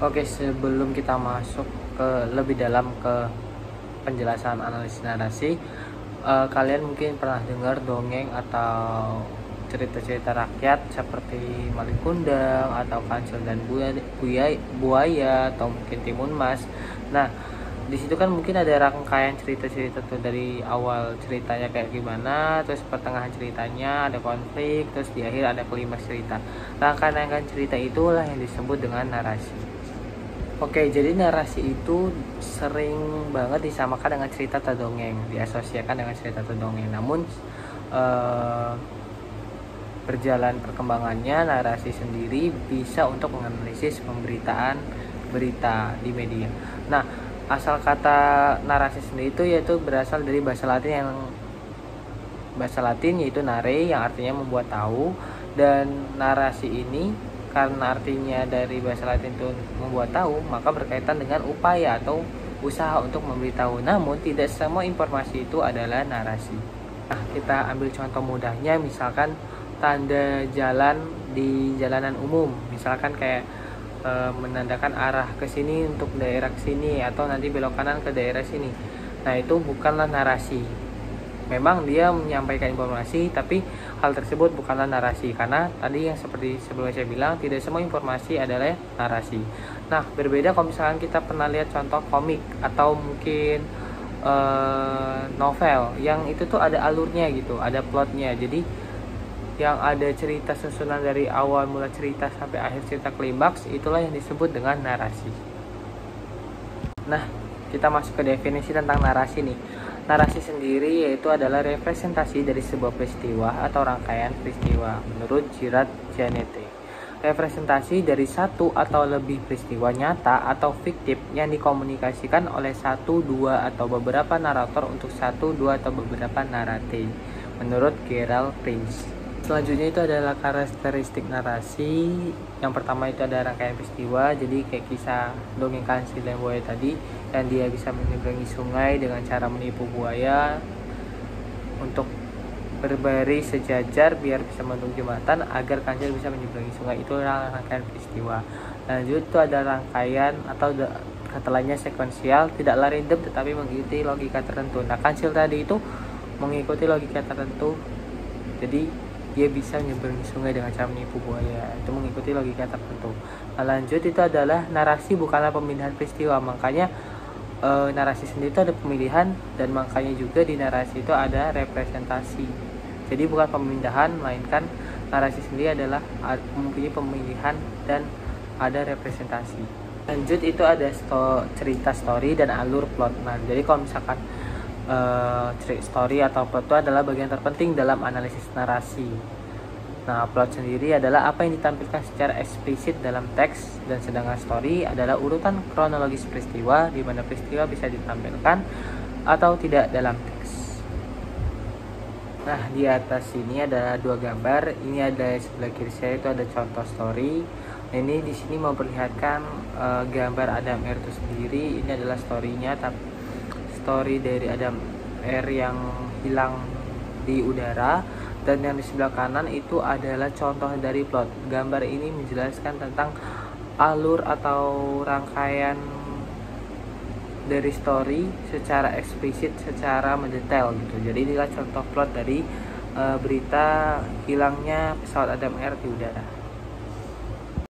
Oke, sebelum kita masuk ke lebih dalam ke penjelasan analisis narasi, kalian mungkin pernah dengar dongeng atau cerita-cerita rakyat seperti Malin Kundang atau Kancil dan Buaya atau mungkin Timun Mas. Nah, di situ kan mungkin ada rangkaian cerita-cerita tuh, dari awal ceritanya kayak gimana, terus pertengahan ceritanya ada konflik, terus di akhir ada klimaks cerita. Rangkaian cerita itulah yang disebut dengan narasi. Oke, jadi narasi itu sering banget disamakan dengan cerita atau dongeng, diasosiasikan dengan cerita atau dongeng. Namun berjalan perkembangannya, narasi sendiri bisa untuk menganalisis pemberitaan berita di media. Nah, asal kata narasi sendiri itu yaitu berasal dari bahasa Latin yaitu nare, yang artinya membuat tahu, dan narasi ini karena artinya dari bahasa Latin itu membuat tahu, maka berkaitan dengan upaya atau usaha untuk memberitahu. Namun tidak semua informasi itu adalah narasi. Nah, kita ambil contoh mudahnya, misalkan tanda jalan di jalanan umum, misalkan kayak menandakan arah ke sini untuk daerah sini, atau nanti belok kanan ke daerah sini. Nah, itu bukanlah narasi. Memang dia menyampaikan informasi, tapi hal tersebut bukanlah narasi, karena tadi yang seperti sebelumnya saya bilang, tidak semua informasi adalah narasi. Nah, berbeda kalau misalkan kita pernah lihat contoh komik atau mungkin novel yang itu tuh ada alurnya gitu, ada plotnya. Jadi yang ada cerita susunan dari awal mula cerita sampai akhir cerita klimaks, itulah yang disebut dengan narasi. Nah, kita masuk ke definisi tentang narasi nih. Narasi sendiri yaitu adalah representasi dari sebuah peristiwa atau rangkaian peristiwa menurut Girard Janete. Representasi dari satu atau lebih peristiwa nyata atau fiktif yang dikomunikasikan oleh satu, dua, atau beberapa narator untuk satu, dua, atau beberapa narasi menurut Gerald Prince. Selanjutnya itu adalah karakteristik narasi. Yang pertama itu ada rangkaian peristiwa, jadi kayak kisah dongeng Kancil dan Buaya tadi, dan dia bisa menyeberangi sungai dengan cara menipu buaya untuk berbaris sejajar biar bisa menuju jembatan agar Kancil bisa menyeberangi sungai. Itu rangkaian peristiwa. Lanjut itu ada rangkaian atau kata lainnya sekuensial, tidaklah random tetapi mengikuti logika tertentu. Nah, Kancil tadi itu mengikuti logika tertentu, jadi dia bisa menyeberangi sungai dengan cara menipu buaya, itu mengikuti logika tertentu. Nah, lanjut itu adalah narasi bukanlah pemindahan peristiwa, makanya narasi sendiri itu ada pemilihan, dan makanya juga di narasi itu ada representasi. Jadi bukan pemindahan, melainkan narasi sendiri adalah mempunyai pemilihan dan ada representasi. Lanjut itu ada cerita story dan alur plot. Nah, jadi kalau misalkan story atau plot itu adalah bagian terpenting dalam analisis narasi. Nah, plot sendiri adalah apa yang ditampilkan secara eksplisit dalam teks, dan sedangkan story adalah urutan kronologis peristiwa di mana peristiwa bisa ditampilkan atau tidak dalam teks. Nah, di atas ini ada dua gambar. Ini ada sebelah kiri saya itu ada contoh story. Nah, ini di sini memperlihatkan gambar Adam Air itu sendiri. Ini adalah story-nya, story dari Adam Air yang hilang di udara, dan yang di sebelah kanan itu adalah contoh dari plot. Gambar ini menjelaskan tentang alur atau rangkaian dari story secara eksplisit, secara mendetail gitu. Jadi inilah contoh plot dari berita hilangnya pesawat Adam Air di udara.